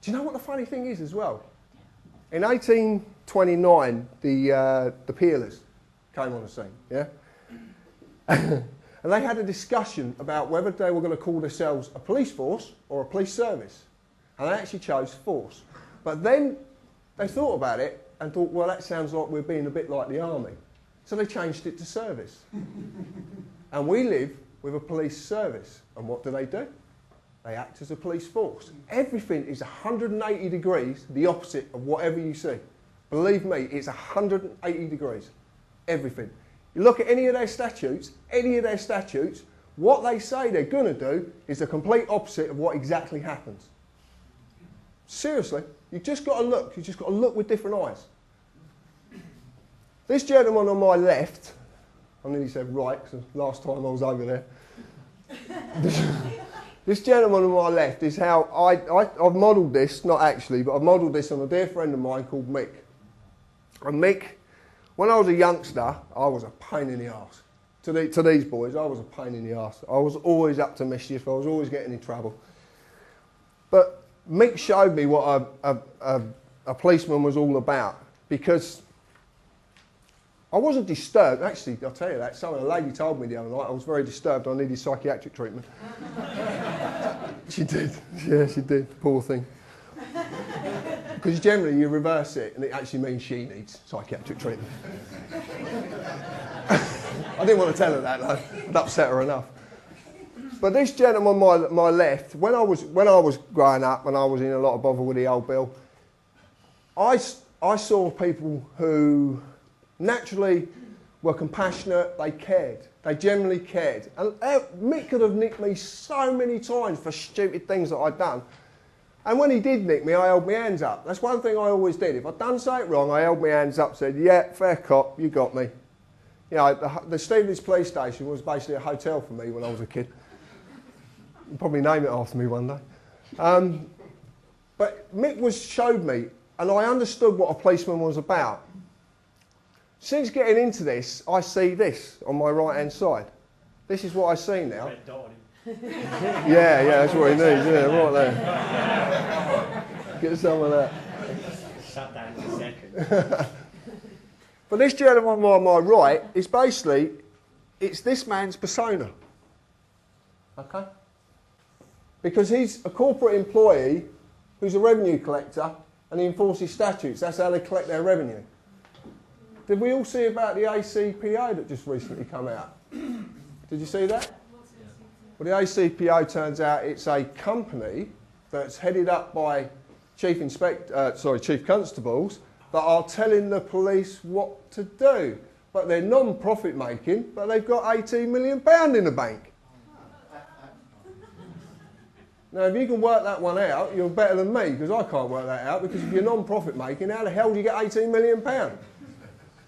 Do you know what the funny thing is as well? In 1829, the peelers came on the scene, yeah? And they had a discussion about whether they were going to call themselves a police force or a police service. And they actually chose force. But then they thought about it and thought, well, that sounds like we're being a bit like the army. So they changed it to service. And we live with a police service. And what do? They act as a police force. Everything is 180 degrees the opposite of whatever you see. Believe me, it's 180 degrees. Everything. You look at any of their statutes, what they say they're going to do is the complete opposite of what exactly happens. Seriously, you've just got to look. You've just got to look with different eyes. This gentleman on my left, I nearly said right, because last time I was over there. This gentleman on my left is how I've modelled this, not actually, but I've modelled this on a dear friend of mine called Mick. And Mick, when I was a youngster, I was a pain in the arse. To these boys, I was a pain in the arse. I was always up to mischief. I was always getting in trouble. But Mick showed me what a policeman was all about, because I wasn't disturbed. Actually, I'll tell you that. A lady told me the other night I was very disturbed. I needed psychiatric treatment. She did. Yeah, she did. Poor thing. Because generally you reverse it and it actually means she needs psychiatric treatment. I didn't want to tell her that though. I'd upset her enough. But this gentleman on my left, when I was growing up and I was in a lot of bother with the old Bill, I saw people who naturally were compassionate, they cared. They generally cared. And Mick could have nicked me so many times for stupid things that I'd done. And when he did nick me, I held my hands up. That's one thing I always did. If I'd done something wrong, I held my hands up, said, yeah, fair cop, you got me. You know, the Stevenage police station was basically a hotel for me when I was a kid. You'll probably name it after me one day. But Mick showed me, and I understood what a policeman was about. Since getting into this, I see this on my right-hand side. This is what I see now. Yeah, that's what he needs, yeah, right there. Get some of that. Shut down in a second. But this gentleman on my right is basically, it's this man's persona. Okay? Because he's a corporate employee who's a revenue collector and he enforces statutes. That's how they collect their revenue. Did we all see about the ACPO that just recently come out? Did you see that? Well, the ACPO turns out it's a company that's headed up by chief constables that are telling the police what to do. But they're non-profit making, but they've got £18 million in the bank. Now, if you can work that one out, you're better than me, because I can't work that out, because if you're non-profit making, how the hell do you get £18 million?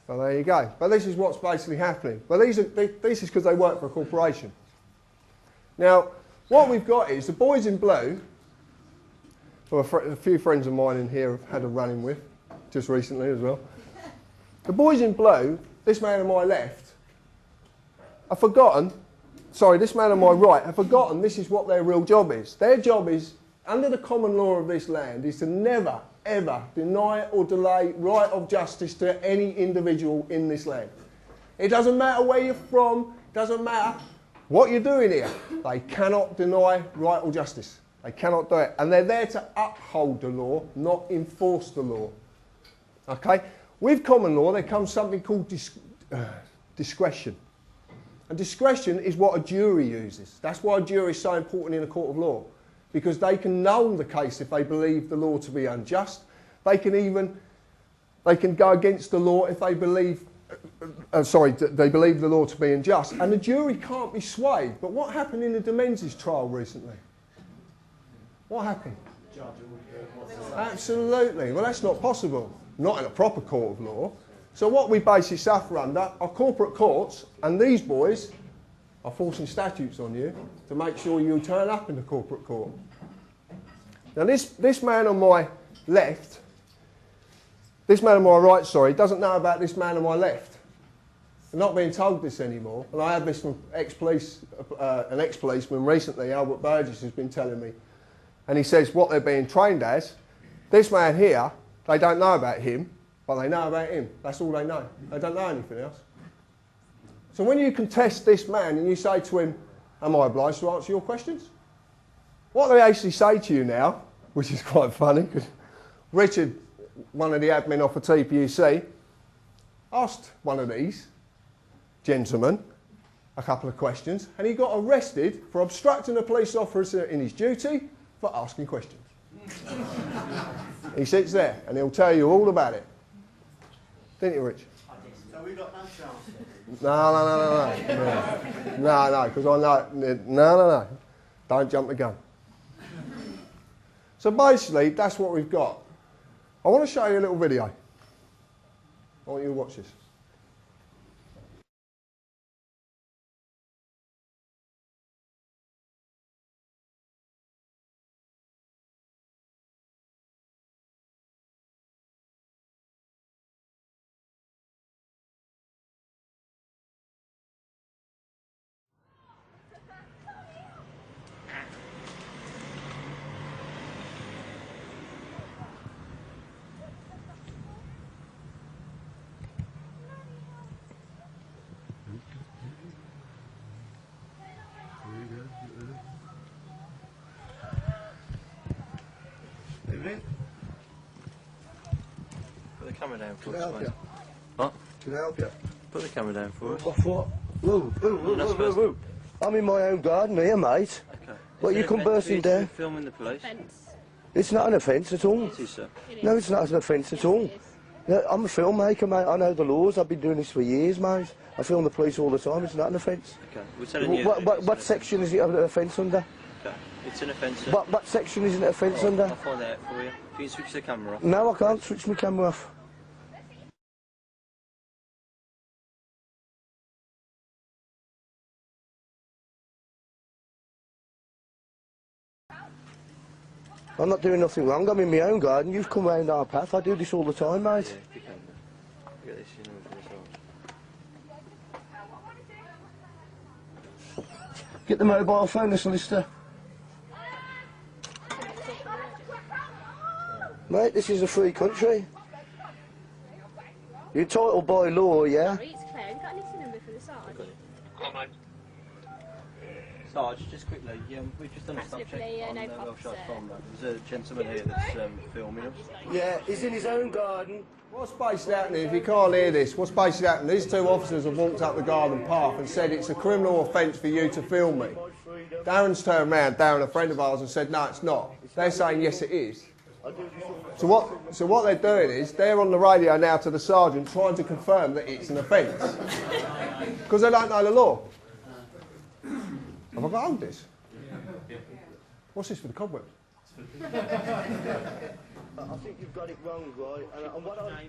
So there you go. But this is what's basically happening. But this is because they work for a corporation. Now, what we've got is the boys in blue, who a few friends of mine in here have had a run-in with, just recently as well. The boys in blue, this man on my left, this man on my right, have forgotten this is what their real job is. Their job is, under the common law of this land, is to never, ever deny or delay right of justice to any individual in this land. It doesn't matter where you're from, it doesn't matter what you're doing here. They cannot deny right or justice. They cannot do it. And they're there to uphold the law, not enforce the law. Okay? With common law, there comes something called discretion. And discretion is what a jury uses. That's why a jury is so important in a court of law. Because they can null the case if they believe the law to be unjust. They can go against the law if they believe they believe the law to be unjust. And the jury can't be swayed. But what happened in the De Menzies trial recently? What happened? Absolutely. Well, that's not possible. Not in a proper court of law. So what we basically suffer under are corporate courts, and these boys are forcing statutes on you to make sure you turn up in the corporate court. Now this man on my left, this man on my right, doesn't know about this man on my left. I'm not being told this anymore, and I had this from an ex-policeman recently, Albert Burgess, has been telling me. And he says what they're being trained as This man here, they don't know about him, but they know about him. That's all they know. They don't know anything else. So when you contest this man and you say to him, am I obliged to answer your questions? What they actually say to you now, which is quite funny, because Richard, one of the admin off of TPUC, asked one of these gentlemen a couple of questions, and he got arrested for obstructing a police officer in his duty for asking questions. He sits there and he'll tell you all about it. Didn't you, Rich? So we got no chance. No, because I know. No. Don't jump the gun. So basically, that's what we've got. I want to show you a little video. I want you to watch this. Put the camera down for Can I us, help mate. you? What? Can I help you? Put the camera down for us. What? Whoa. I'm in my own garden here, mate. Okay. What, you come bursting down? Filming the police? It's not an offence at all. It is, sir. No, it's not an offence at all. Yeah, I'm a filmmaker, mate. I know the laws. I've been doing this for years, mate. I film the police all the time. It's not an offence. Okay. We're telling you. that it's What an section is it an offence under? offence. Okay. It's an offence, sir. What section is it an offence under? I'll find out for you. If you can switch the camera off. No, I can't switch my camera off. I'm not doing nothing wrong. I'm in my own garden. You've come round our path. I do this all the time, Yeah, mate. if you can. Get this in with this on. Get the mobile phone, the solicitor. Mate, this is a free country. You're entitled by law, yeah? Sorry, it's Claire. Have you got a knitting number for the sergeant? Sarge, just quickly, we've just done a stop check Absolutely, on no Welsh problem, farmland. There's a gentleman here that's filming us. Yeah, he's in his own garden. What's basically happening, if you can't hear this, what's basically happening, these two officers have walked up the garden path and said it's a criminal offence for you to film me. Darren's turned around, Darren, a friend of ours, and said no, it's not. They're saying yes, it is. So what they're doing is they're on the radio now to the sergeant trying to confirm that it's an offence. Because they don't know the law. Have I got to hold this? What's this for the cobwebs? I think you've got it wrong, right? And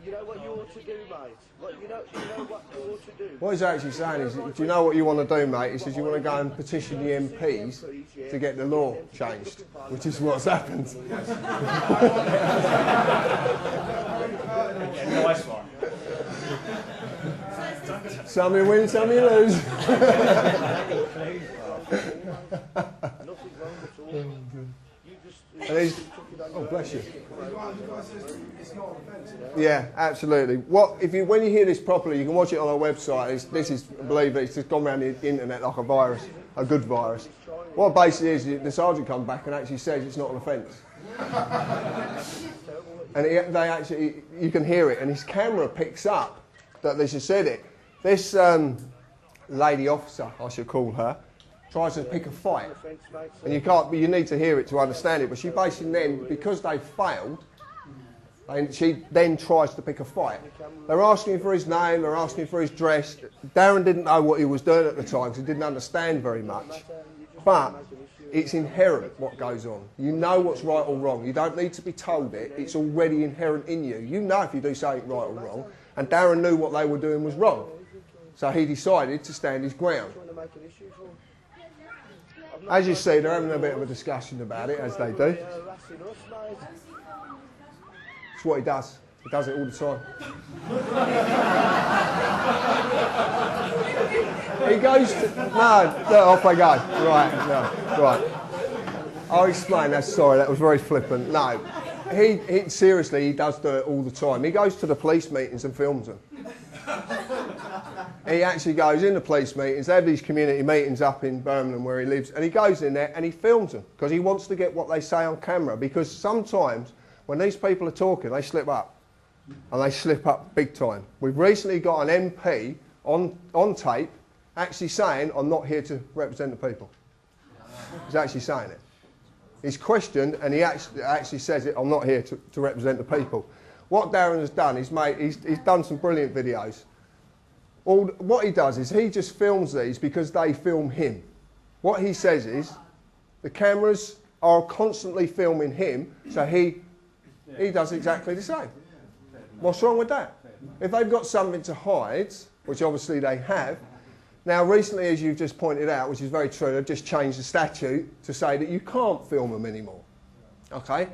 you know what you ought to do, mate? You know what you ought to do? What he's actually saying is, do you know what you want to do, mate? He says you want to go and petition the MPs to get the law changed, which is what's happened. Yeah, nice one. Some you win, some you lose. Nothing wrong at all. You just... And he's, oh, bless you. Yeah, absolutely. When you hear this properly, you can watch it on our website. This is, believe it, it's just gone around the internet like a virus, a good virus. What basically is, the sergeant comes back and actually says it's not an offence. And you can hear it, and his camera picks up that they just said it. This lady officer, I should call her, tries to pick a fight, and you need to hear it to understand it, but she basically then, because they failed, and she then tries to pick a fight. They're asking for his name, they're asking for his dress. Darren didn't know what he was doing at the time because he didn't understand very much, but it's inherent what goes on. You know what's right or wrong. You don't need to be told it. It's already inherent in you. You know if you do something right or wrong, and Darren knew what they were doing was wrong. So he decided to stand his ground. As you see, they're having a bit of a discussion about it, as they do. It's what he does. He does it all the time. He goes to... No, off I go. Right. I'll explain. Sorry, that was very flippant. No. Seriously, he does do it all the time. He goes to the police meetings and films them. He actually goes in the police meetings. They have these community meetings up in Birmingham where he lives, and he goes in there and he films them because he wants to get what they say on camera, because sometimes when these people are talking, they slip up, and they slip up big time. We've recently got an MP on tape actually saying, "I'm not here to represent the people." He's actually saying it. He's questioned, and he actually says it, "I'm not here to represent the people." What Darren has done, he's done some brilliant videos. What he does is he just films these because they film him. What he says is, the cameras are constantly filming him, so he does exactly the same. What's wrong with that? If they've got something to hide, which obviously they have, now recently, as you've just pointed out, which is very true, they've just changed the statute to say that you can't film them anymore. Okay?